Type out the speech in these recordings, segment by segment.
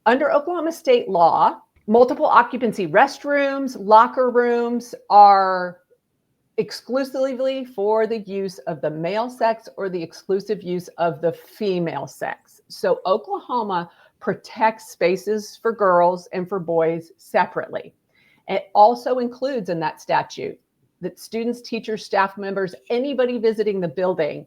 Under Oklahoma state law, multiple occupancy restrooms, locker rooms are exclusively for the use of the male sex or the exclusive use of the female sex. So Oklahoma protects spaces for girls and for boys separately. It also includes in that statute that students, teachers, staff members, anybody visiting the building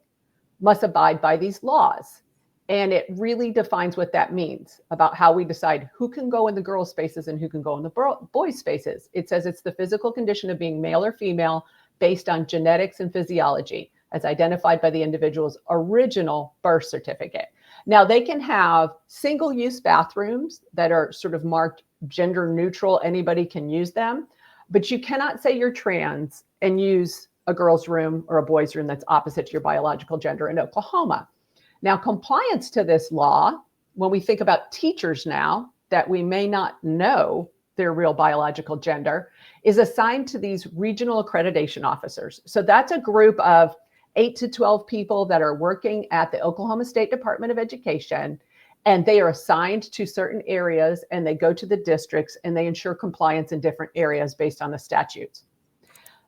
must abide by these laws. And it really defines what that means about how we decide who can go in the girls' spaces and who can go in the boys' spaces. It says it's the physical condition of being male or female based on genetics and physiology as identified by the individual's original birth certificate. Now, they can have single-use bathrooms that are sort of marked gender neutral. Anybody can use them, but you cannot say you're trans and use a girl's room or a boy's room that's opposite to your biological gender in Oklahoma. Now, compliance to this law, when we think about teachers now that we may not know their real biological gender, is assigned to these regional accreditation officers. So that's a group of 8 to 12 people that are working at the Oklahoma State Department of Education, and they are assigned to certain areas, and they go to the districts and they ensure compliance in different areas based on the statutes.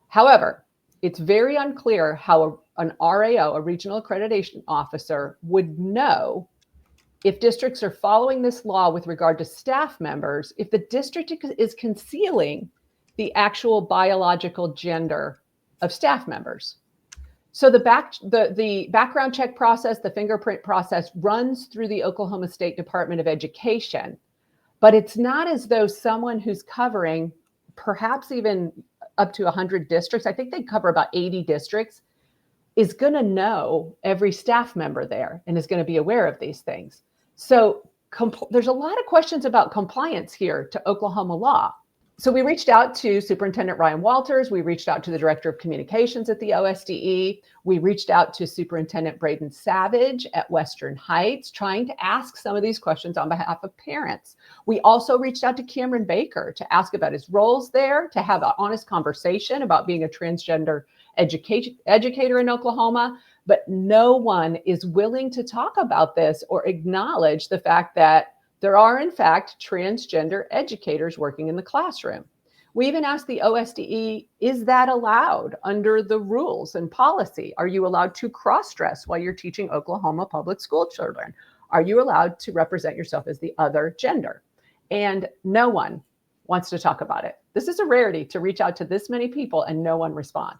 However, it's very unclear how an RAO, a regional accreditation officer, would know if districts are following this law with regard to staff members, if the district is concealing the actual biological gender of staff members. So the background check process, the fingerprint process runs through the Oklahoma State Department of Education, but it's not as though someone who's covering perhaps even up to 100 districts, I think they cover about 80 districts, is going to know every staff member there and is going to be aware of these things. So there's a lot of questions about compliance here to Oklahoma law. So we reached out to Superintendent Ryan Walters. We reached out to the Director of Communications at the OSDE. We reached out to Superintendent Braden Savage at Western Heights, trying to ask some of these questions on behalf of parents. We also reached out to Cameron Baker to ask about his roles there, to have an honest conversation about being a transgender educator in Oklahoma, but no one is willing to talk about this or acknowledge the fact that there are, in fact, transgender educators working in the classroom. We even asked the OSDE, is that allowed under the rules and policy? Are you allowed to cross-dress while you're teaching Oklahoma public school children? Are you allowed to represent yourself as the other gender? And no one wants to talk about it. This is a rarity to reach out to this many people and no one respond.